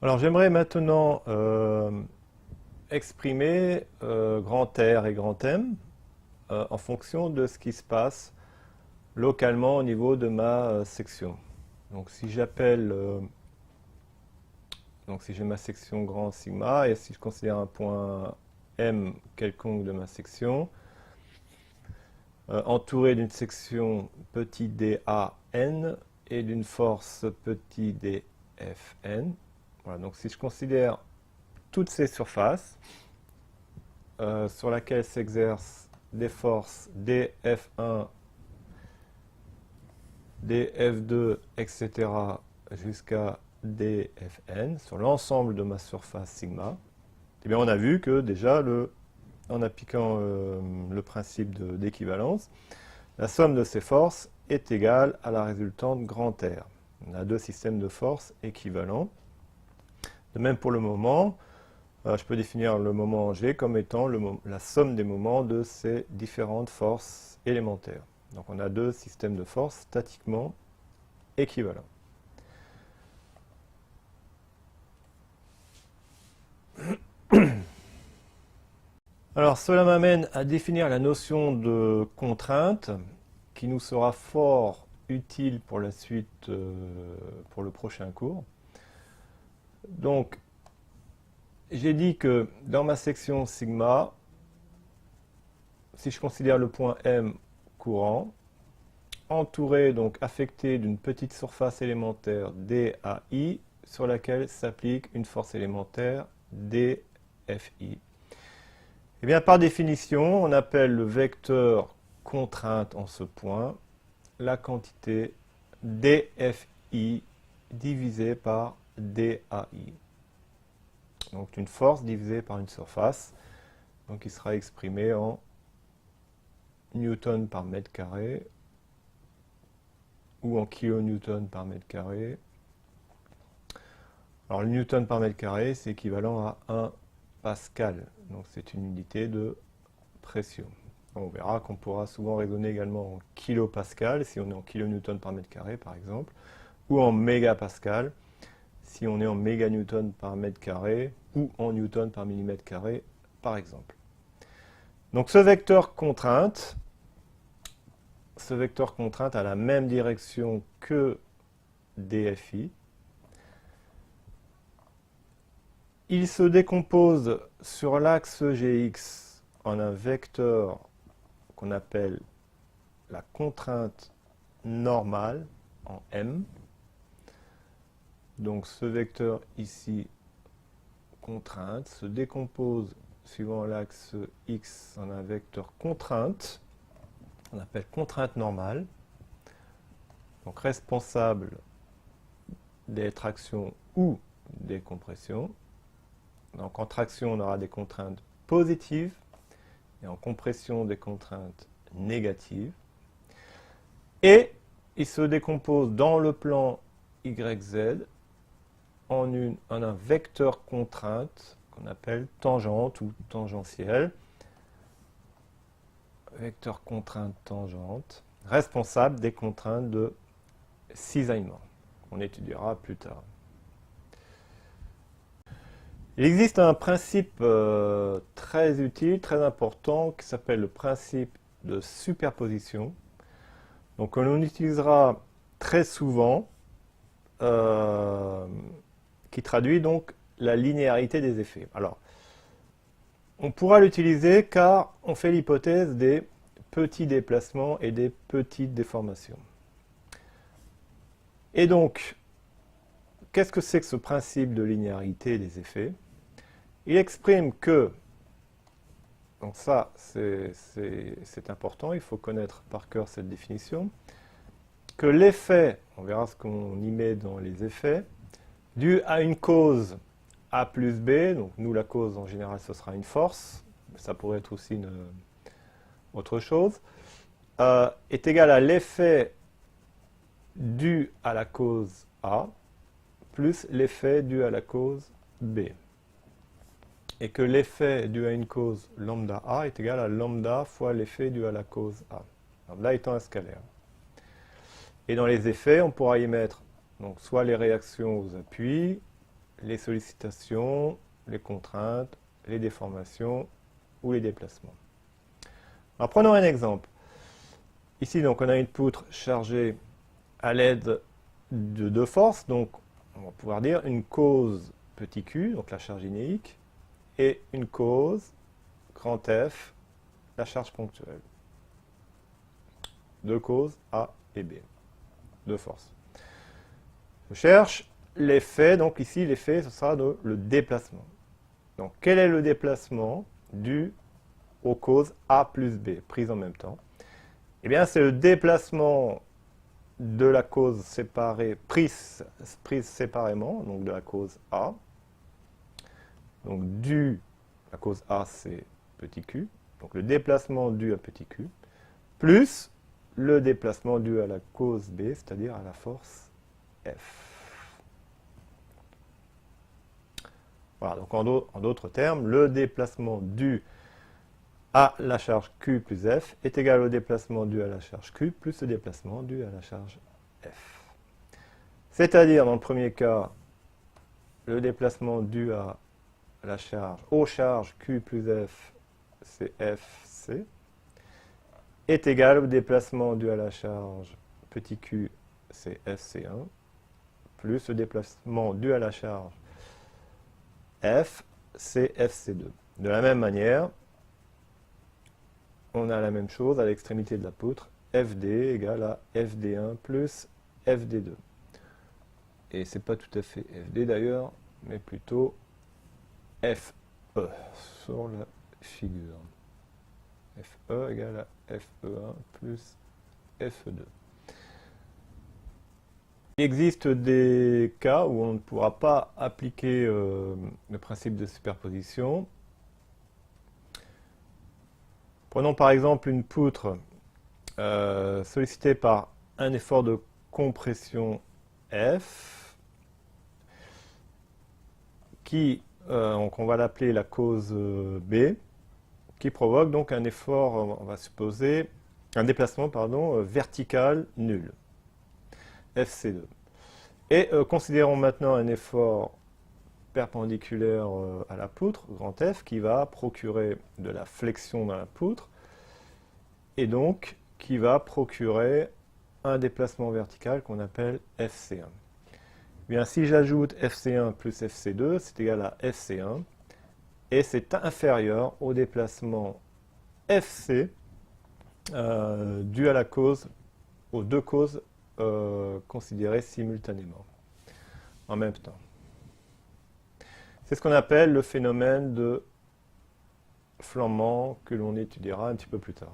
Alors j'aimerais maintenant exprimer grand R et grand M en fonction de ce qui se passe localement au niveau de ma section. Donc si j'appelle, donc si j'ai ma section grand sigma et si je considère un point M quelconque de ma section, entouré d'une section petit dAn et d'une force petit dFn. Voilà, donc si je considère toutes ces surfaces sur laquelle s'exercent des forces dF1, dF2, etc. jusqu'à dFn sur l'ensemble de ma surface sigma, eh bien on a vu que déjà, en appliquant le principe d'équivalence, la somme de ces forces est égale à la résultante grand R. On a deux systèmes de forces équivalents. De même pour le moment, je peux définir le moment G comme étant la somme des moments de ces différentes forces élémentaires. Donc on a deux systèmes de forces statiquement équivalents. Alors cela m'amène à définir la notion de contrainte qui nous sera fort utile pour la suite, pour le prochain cours. Donc j'ai dit que dans ma section sigma, si je considère le point M courant, entouré, donc affecté d'une petite surface élémentaire DAI sur laquelle s'applique une force élémentaire DFI. Et bien par définition, on appelle le vecteur contrainte en ce point la quantité DFI divisée par DAI. Donc une force divisée par une surface, donc il sera exprimé en newton par mètre carré ou en kilonewton par mètre carré. Alors le newton par mètre carré, c'est équivalent à 1 pascal, donc c'est une unité de pression. On verra qu'on pourra souvent raisonner également en kilopascal, si on est en kilonewton par mètre carré par exemple, ou en mégapascal, si on est en méganewton par mètre carré, ou en newton par millimètre carré par exemple. Donc ce vecteur contrainte a la même direction que DFI. Il se décompose sur l'axe Gx en un vecteur qu'on appelle la contrainte normale en M. Donc ce vecteur ici, contrainte, se décompose suivant l'axe X en un vecteur contrainte, on appelle contrainte normale, donc responsable des tractions ou des compressions. Donc en traction, on aura des contraintes positives et en compression des contraintes négatives. Et il se décompose dans le plan YZ en un vecteur contrainte qu'on appelle tangente ou tangentielle. Vecteur contrainte tangente, responsable des contraintes de cisaillement, qu'on étudiera plus tard. Il existe un principe très utile, très important, qui s'appelle le principe de superposition. Donc on utilisera très souvent, qui traduit donc la linéarité des effets. Alors, on pourra l'utiliser car on fait l'hypothèse des petits déplacements et des petites déformations. Et donc, qu'est-ce que c'est que ce principe de linéarité des effets? Il exprime que, donc ça c'est important, il faut connaître par cœur cette définition, que l'effet, on verra ce qu'on y met dans les effets, dû à une cause A plus B, donc nous la cause en général ce sera une force, ça pourrait être aussi autre chose, est égal à l'effet dû à la cause A plus l'effet dû à la cause B. Et que l'effet dû à une cause lambda A est égal à lambda fois l'effet dû à la cause A. Lambda étant un scalaire. Et dans les effets, on pourra y mettre donc, soit les réactions aux appuis, les sollicitations, les contraintes, les déformations ou les déplacements. Alors prenons un exemple. Ici, donc, on a une poutre chargée à l'aide de deux forces, donc on va pouvoir dire une cause petit q, donc la charge inéique, et une cause grand F, la charge ponctuelle. Deux causes A et B, deux forces. Je cherche l'effet, donc ici l'effet ce sera le déplacement. Donc quel est le déplacement dû aux causes A plus B, prises en même temps? Eh bien c'est le déplacement de la cause séparée, prise séparément, donc de la cause A. Donc la cause A c'est petit q, donc le déplacement dû à petit q, plus le déplacement dû à la cause B, c'est-à-dire à la force F. Voilà, donc en d'autres termes, le déplacement dû à la charge Q plus F est égal au déplacement dû à la charge Q plus le déplacement dû à la charge F. C'est-à-dire, dans le premier cas, le déplacement dû à la charge, aux charges Q plus F, c'est FC, est égal au déplacement dû à la charge petit q, c'est FC1, plus le déplacement dû à la charge F, c'est FC2. De la même manière, on a la même chose à l'extrémité de la poutre, FD égale à FD1 plus FD2. Et c'est pas tout à fait FD d'ailleurs, mais plutôt FE sur la figure. FE égale à FE1 plus FE2. Il existe des cas où on ne pourra pas appliquer le principe de superposition. Prenons par exemple une poutre sollicitée par un effort de compression F, qui, donc on va l'appeler la cause B, qui provoque donc un effort, on va supposer, un déplacement vertical nul, FC2. Et considérons maintenant un effort perpendiculaire à la poutre, grand F, qui va procurer de la flexion dans la poutre, et donc qui va procurer un déplacement vertical qu'on appelle FC1. Bien, si j'ajoute FC1 plus FC2, c'est égal à FC1, et c'est inférieur au déplacement FC dû à la cause, aux deux causes considérées simultanément, en même temps. C'est ce qu'on appelle le phénomène de flambant que l'on étudiera un petit peu plus tard.